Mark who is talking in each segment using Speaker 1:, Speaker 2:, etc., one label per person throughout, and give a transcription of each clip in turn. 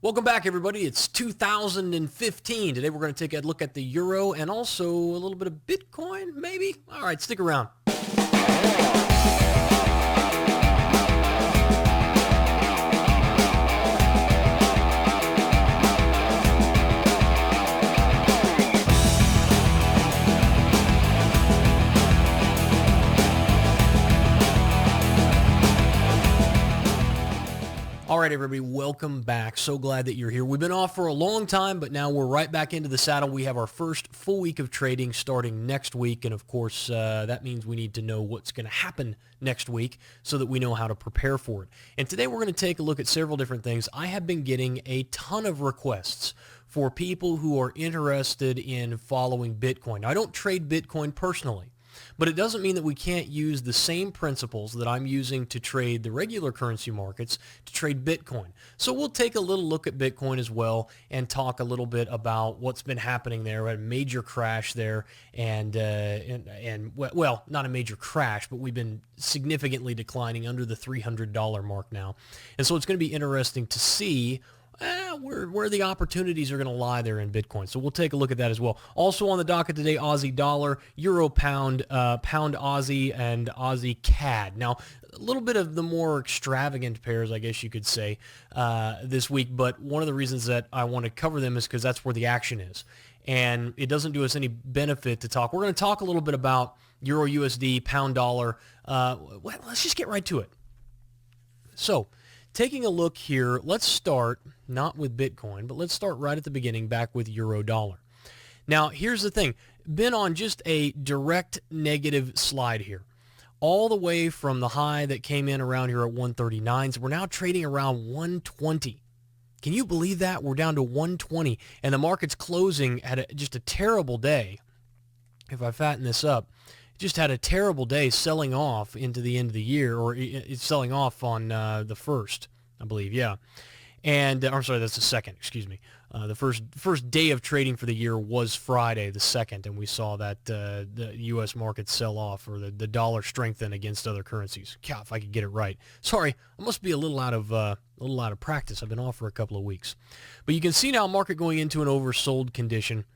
Speaker 1: Welcome back, everybody. It's 2015. Today we're going to take a look at the euro and also a little bit of Bitcoin, maybe? All right, stick around. All right, everybody, welcome back. So glad that you're here. We've been off for a long time, but now we're right back into the saddle. We have our first full week of trading starting next week, and of course, that means we need to know what's going to happen next week so that we know how to prepare for it. And today we're going to take a look at several different things. I have been getting a ton of requests for people who are interested in following Bitcoin. Now, I don't trade Bitcoin personally, but it doesn't mean that we can't use the same principles that I'm using to trade the regular currency markets to trade Bitcoin. So we'll take a little look at Bitcoin as well and talk a little bit about what's been happening there. We had a major crash there and well, not a major crash, but we've been significantly declining under the $300 mark now. And so it's going to be interesting to see where the opportunities are going to lie there in Bitcoin. So we'll take a look at that as well. Also on the docket today, Aussie dollar, Euro pound, pound Aussie, and Aussie CAD. Now, a little bit of the more extravagant pairs, I guess you could say, this week. But one of the reasons that I want to cover them is because that's where the action is. And it doesn't do us any benefit to talk. We're going to talk a little bit about Euro USD, pound dollar. Let's just get right to it. So, taking a look here, let's start not with Bitcoin, but let's start right at the beginning back with euro dollar. Now, here's the thing. Been on just a direct negative slide here. All the way from the high that came in around here at 139. So we're now trading around 120. Can you believe that? We're down to 120, and the market's closing at just a terrible day. If I fatten this up, just had a terrible day selling off into the end of the year, or it's selling off on the first, I believe, yeah. And I'm sorry, that's the second, excuse me. The first day of trading for the year was Friday, the 2nd, and we saw that the U.S. market sell off, or the dollar strengthen against other currencies. God, if I could get it right. Sorry, I must be a little out of practice. I've been off for a couple of weeks, but you can see now market going into an oversold condition.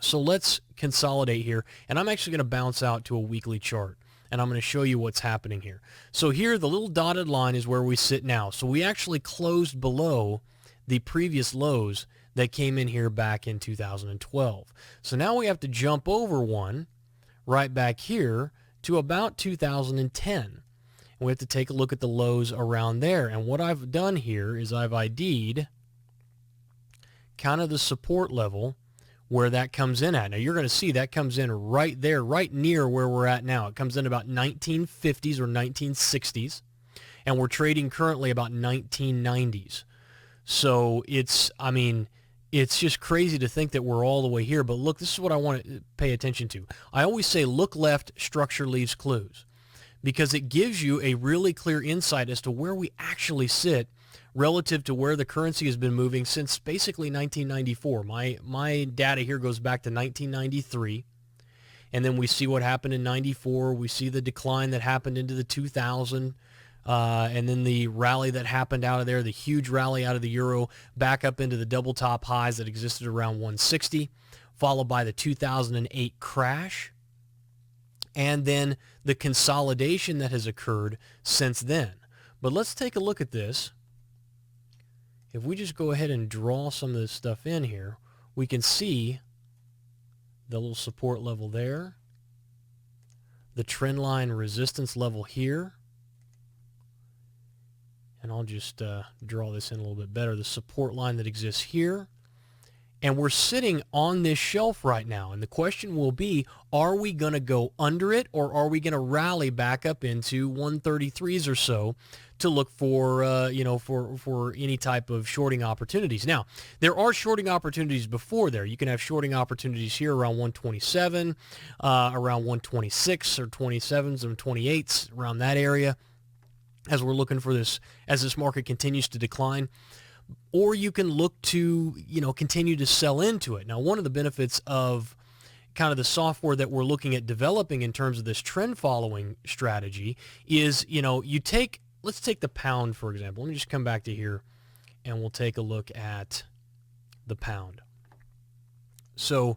Speaker 1: So let's consolidate here, and I'm actually going to bounce out to a weekly chart, and I'm going to show you what's happening here. So here, the little dotted line is where we sit now. So we actually closed below the previous lows that came in here back in 2012. So now we have to jump over one right back here to about 2010. And we have to take a look at the lows around there. And what I've done here is I've ID'd kind of the support level where that comes in at. Now you're going to see that comes in right there, right near where we're at now. It comes in about 1950s or 1960s, and we're trading currently about 1990s. So it's just crazy to think that we're all the way here. But look, this is what I want to pay attention to. I always say look left, structure leaves clues, because it gives you a really clear insight as to where we actually sit relative to where the currency has been moving since basically 1994. My data here goes back to 1993, and then we see what happened in 94. We see the decline that happened into the 2000, and then the rally that happened out of there, the huge rally out of the euro back up into the double top highs that existed around 160, followed by the 2008 crash, and then the consolidation that has occurred since then. But let's take a look at this. If we just go ahead and draw some of this stuff in here, we can see the little support level there, the trend line resistance level here, and I'll just draw this in a little bit better, the support line that exists here. And we're sitting on this shelf right now, and the question will be, are we going to go under it, or are we going to rally back up into 133s or so to look for, for any type of shorting opportunities? Now, there are shorting opportunities before there. You can have shorting opportunities here around 127, around 126 or 27s and 28s, around that area, as we're looking for this, as this market continues to decline. Or you can look to, continue to sell into it. Now, one of the benefits of kind of the software that we're looking at developing in terms of this trend following strategy is, let's take the pound, for example. Let me just come back to here and we'll take a look at the pound. So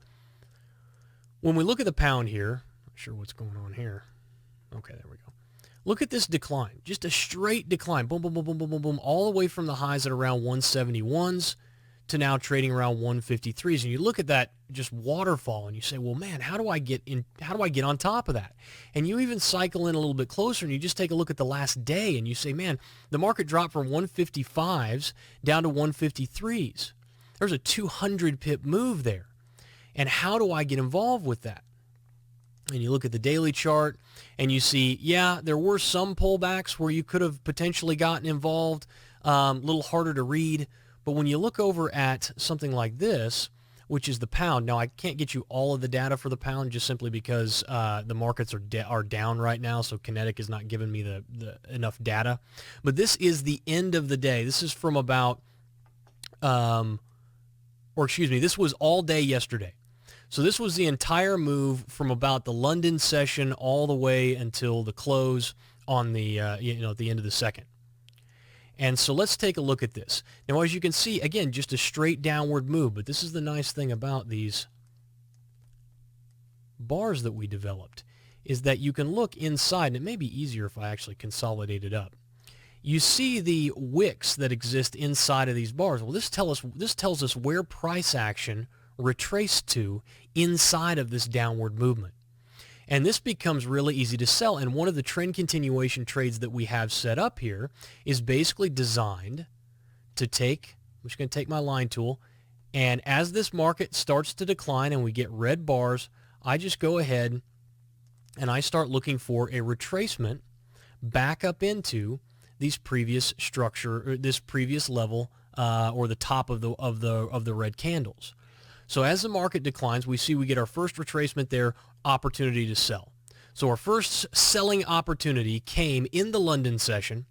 Speaker 1: when we look at the pound here, not sure what's going on here. Okay, there we go. Look at this decline, just a straight decline, boom, boom, boom, boom, boom, boom, boom, all the way from the highs at around 171s to now trading around 153s. And you look at that just waterfall and you say, well, man, how do I get on top of that? And you even cycle in a little bit closer and you just take a look at the last day and you say, man, the market dropped from 155s down to 153s. There's a 200 pip move there. And how do I get involved with that? And you look at the daily chart and you see, yeah, there were some pullbacks where you could have potentially gotten involved, a little harder to read. But when you look over at something like this, which is the pound, now I can't get you all of the data for the pound just simply because the markets are down right now, so Kinetic is not giving me the enough data. But this is the end of the day. This is from about, this was all day yesterday. So this was the entire move from about the London session all the way until the close on the at the end of the second. And so let's take a look at this. Now, as you can see, again, just a straight downward move. But this is the nice thing about these bars that we developed, is that you can look inside, and it may be easier if I actually consolidate it up. You see the wicks that exist inside of these bars. Well, this tells us where price action retraced to inside of this downward movement. And this becomes really easy to sell. And one of the trend continuation trades that we have set up here is basically designed to take, I'm just going to take my line tool, and as this market starts to decline and we get red bars, I just go ahead and I start looking for a retracement back up into these previous structure, or this previous level, or the top of the red candles. So as the market declines, we see we get our first retracement there, opportunity to sell. So our first selling opportunity came in the London session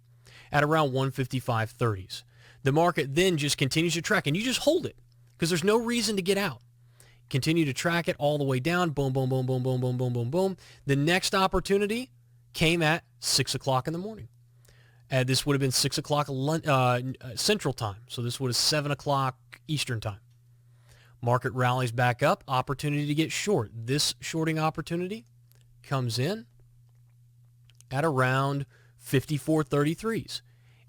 Speaker 1: at around 155.30s. The market then just continues to track, and you just hold it because there's no reason to get out. Continue to track it all the way down, boom, boom, boom, boom, boom, boom, boom, boom, boom. The next opportunity came at 6 o'clock in the morning. This would have been 6 o'clock Central Time, so this would have 7 o'clock Eastern Time. Market rallies back up, opportunity to get short. This shorting opportunity comes in at around 54.33s,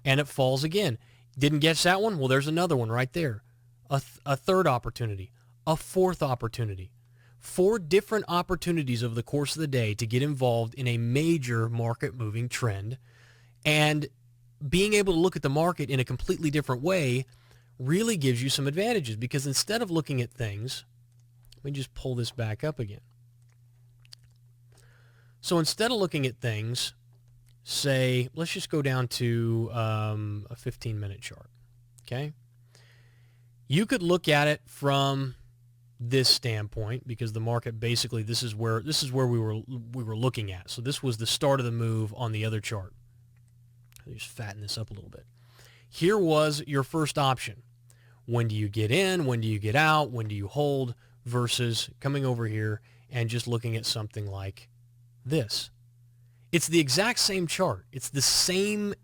Speaker 1: and it falls again. Didn't catch that one? Well, there's another one right there. A third opportunity, a fourth opportunity. 4 different opportunities over the course of the day to get involved in a major market moving trend, and being able to look at the market in a completely different way really gives you some advantages, because instead of looking at things, let me just pull this back up again. So instead of looking at things, say, let's just go down to a 15-minute chart, okay? You could look at it from this standpoint, because the market basically, this is where we were looking at. So this was the start of the move on the other chart. Let me just fatten this up a little bit. Here was your first option. When do you get in? When do you get out? When do you hold? Versus coming over here and just looking at something like this. It's the exact same chart. It's the same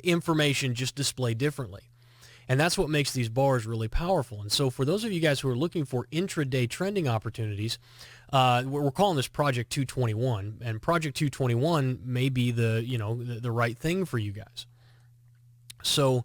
Speaker 1: information, just displayed differently. And that's what makes these bars really powerful. And so for those of you guys who are looking for intraday trending opportunities, we're calling this Project 221, and Project 221 may be the right thing for you guys. So,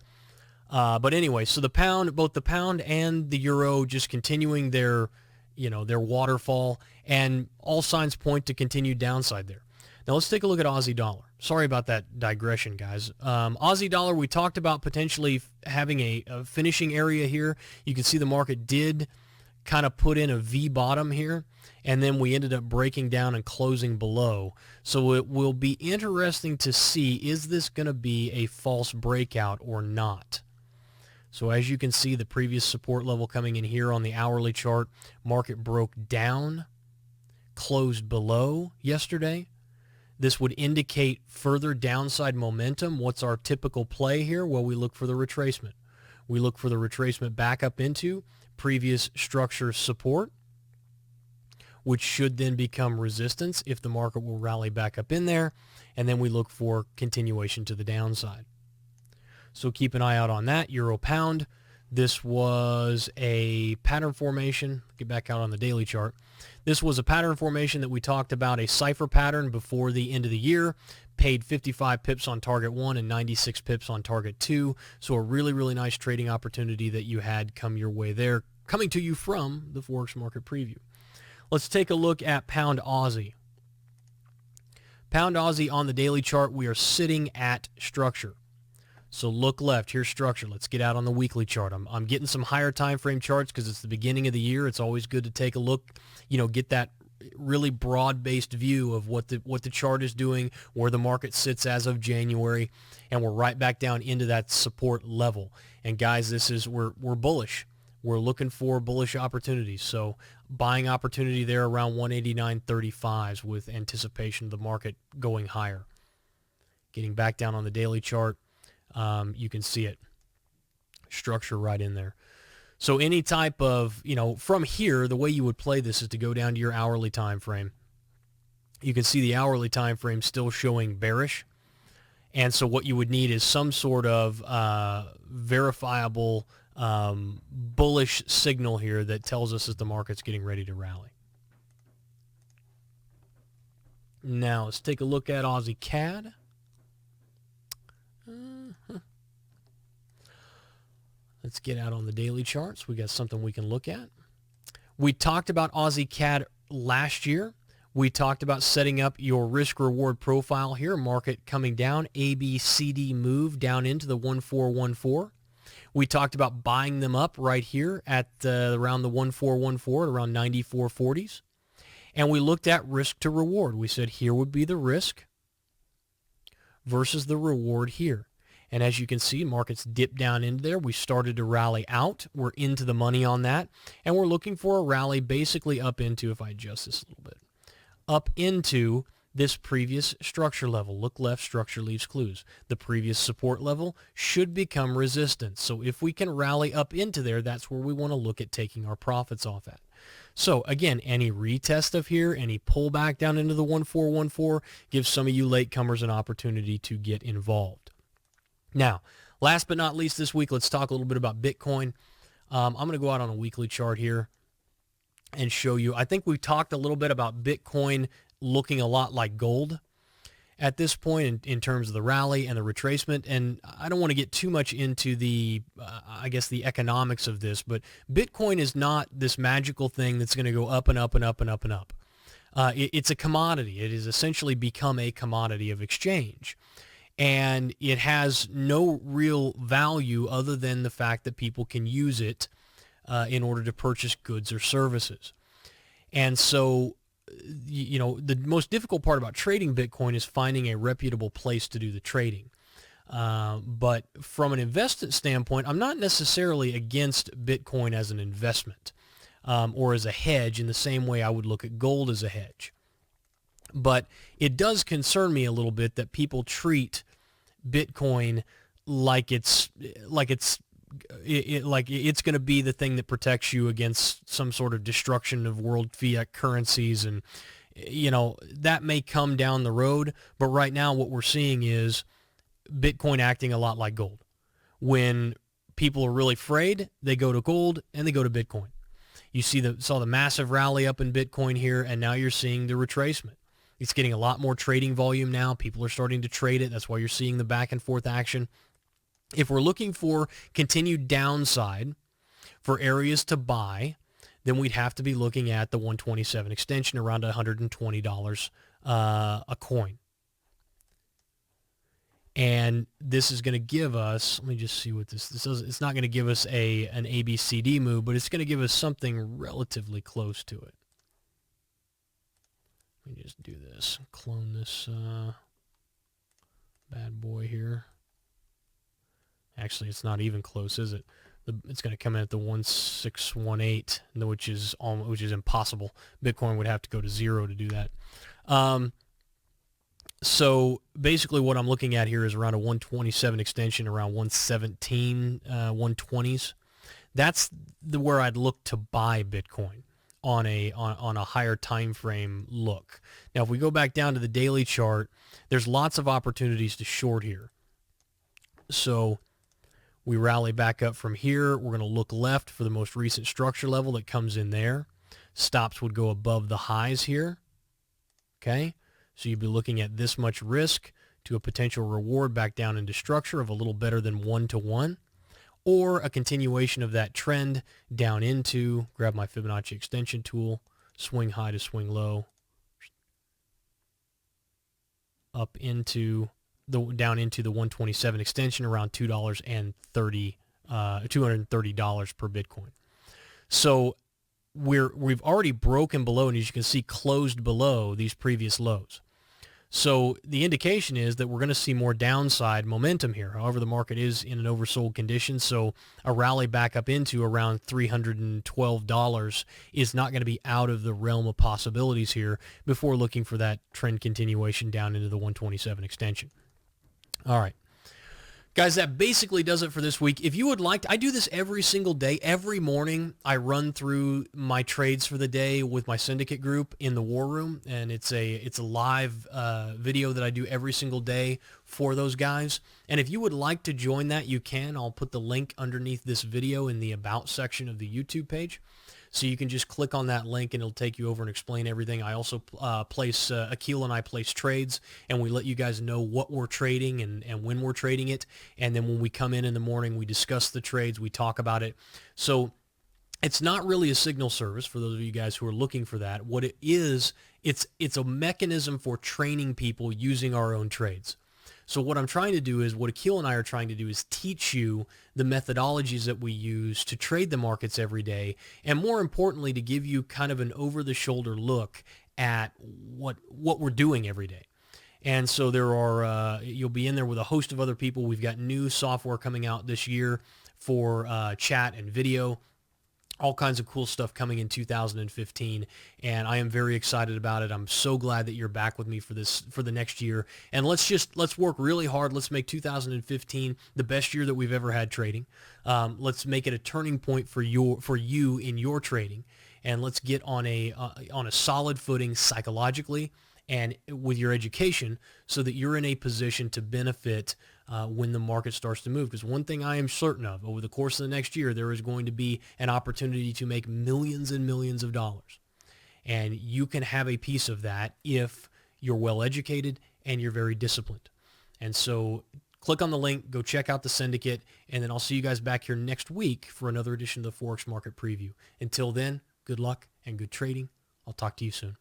Speaker 1: but anyway, so the pound, both the pound and the euro, just continuing their waterfall, and all signs point to continued downside there. Now let's take a look at Aussie dollar. Sorry about that digression, guys. Aussie dollar, we talked about potentially having a finishing area here. You can see the market did kind of put in a V bottom here, and then we ended up breaking down and closing below. So it will be interesting to see, is this going to be a false breakout or not? So as you can see, the previous support level coming in here on the hourly chart, market broke down, closed below yesterday. This would indicate further downside momentum. What's our typical play here? Well, we look for the retracement. We look for the retracement back up into previous structure support, which should then become resistance if the market will rally back up in there, and then we look for continuation to the downside. So keep an eye out on that. Euro pound. This was a pattern formation. Get back out on the daily chart. This was a pattern formation that we talked about, a cipher pattern before the end of the year. Paid 55 pips on target 1 and 96 pips on target 2. So a really, really nice trading opportunity that you had come your way there, coming to you from the Forex Market Preview. Let's take a look at Pound Aussie. Pound Aussie on the daily chart, we are sitting at structure. So look left, here's structure. Let's get out on the weekly chart. I'm getting some higher time frame charts because it's the beginning of the year. It's always good to take a look, get that really broad-based view of what the chart is doing, where the market sits as of January, and we're right back down into that support level. And guys, we're bullish. We're looking for bullish opportunities. So buying opportunity there around 189.35s with anticipation of the market going higher. Getting back down on the daily chart. You can see it, structure right in there. So any type of, from here, the way you would play this is to go down to your hourly time frame. You can see the hourly time frame still showing bearish. And so what you would need is some sort of verifiable bullish signal here that tells us that the market's getting ready to rally. Now let's take a look at Aussie CAD. Let's get out on the daily charts. We got something we can look at. We talked about Aussie CAD last year. We talked about setting up your risk-reward profile here. Market coming down, ABCD move down into the 1414. We talked about buying them up right here at around the 1414 at around 94.40s. And we looked at risk to reward. We said here would be the risk versus the reward here. And as you can see, markets dipped down into there. We started to rally out. We're into the money on that. And we're looking for a rally basically up into, if I adjust this a little bit, up into this previous structure level. Look left, structure leaves clues. The previous support level should become resistance. So if we can rally up into there, that's where we want to look at taking our profits off at. So again, any retest of here, any pullback down into the 1414 gives some of you latecomers an opportunity to get involved. Now, last but not least this week, let's talk a little bit about Bitcoin. I'm going to go out on a weekly chart here and show you. I think we talked a little bit about Bitcoin looking a lot like gold at this point in terms of the rally and the retracement. And I don't want to get too much into the, the economics of this, but Bitcoin is not this magical thing that's going to go up and up and up and up and up. It's a commodity. It has essentially become a commodity of exchange. And it has no real value other than the fact that people can use it in order to purchase goods or services. And so, the most difficult part about trading Bitcoin is finding a reputable place to do the trading. But from an investment standpoint, I'm not necessarily against Bitcoin as an investment or as a hedge in the same way I would look at gold as a hedge. But it does concern me a little bit that people treat Bitcoin like it's going to be the thing that protects you against some sort of destruction of world fiat currencies, and that may come down the road. But right now, what we're seeing is Bitcoin acting a lot like gold. When people are really afraid, they go to gold and they go to Bitcoin. You saw the massive rally up in Bitcoin here, and now you're seeing the retracement. It's getting a lot more trading volume now. People are starting to trade it. That's why you're seeing the back and forth action. If we're looking for continued downside for areas to buy, then we'd have to be looking at the 127 extension around $120 a coin. And this is going to give us, let me just see what this is. It's not going to give us an ABCD move, but it's going to give us something relatively close to it. Let me just do this, clone this bad boy here. Actually, it's not even close, is it? It's going to come in at the 1618, which is impossible. Bitcoin would have to go to zero to do that. So basically what I'm looking at here is around a 127 extension, around 117, 120s. That's where I'd look to buy Bitcoin on a higher time frame look. Now, if we go back down to the daily chart, there's lots of opportunities to short here. So We rally back up from here. We're going to look left for the most recent structure level that comes in there. Stops would go above the highs here. Okay, so you'd be looking at this much risk to a potential reward back down into structure of a little better than 1-to-1, or a continuation of that trend down into, grab my Fibonacci extension tool, swing high to swing low, up into down into the 127 extension around $230 per Bitcoin. So we've already broken below, and as you can see, closed below these previous lows. So the indication is that we're going to see more downside momentum here. However, the market is in an oversold condition, so a rally back up into around $312 is not going to be out of the realm of possibilities here before looking for that trend continuation down into the 127 extension. All right. Guys, that basically does it for this week. If you would like to, I do this every single day. Every morning, I run through my trades for the day with my syndicate group in the war room, and it's a live video that I do every single day for those guys. And if you would like to join that, you can. I'll put the link underneath this video in the About section of the YouTube page. So you can just click on that link and it'll take you over and explain everything. I also Akil and I place trades, and we let you guys know what we're trading and when we're trading it. And then when we come in the morning, we discuss the trades, we talk about it. So it's not really a signal service for those of you guys who are looking for that. What it is, it's a mechanism for training people using our own trades. So what I'm trying to do is, what Akil and I are trying to do is teach you the methodologies that we use to trade the markets every day, and more importantly, to give you kind of an over-the-shoulder look at what we're doing every day. And so there are, you'll be in there with a host of other people. We've got new software coming out this year for chat and video. All kinds of cool stuff coming in 2015, and I am very excited about it. I'm so glad that you're back with me for the next year. And let's work really hard. Let's make 2015 the best year that we've ever had trading. Let's make it a turning point for you in your trading, and let's get on a solid footing psychologically and with your education, so that you're in a position to benefit when the market starts to move. Because one thing I am certain of, over the course of the next year, there is going to be an opportunity to make millions and millions of dollars. And you can have a piece of that if you're well educated and you're very disciplined. And so click on the link, go check out the syndicate, and then I'll see you guys back here next week for another edition of the Forex Market Preview. Until then, good luck and good trading. I'll talk to you soon.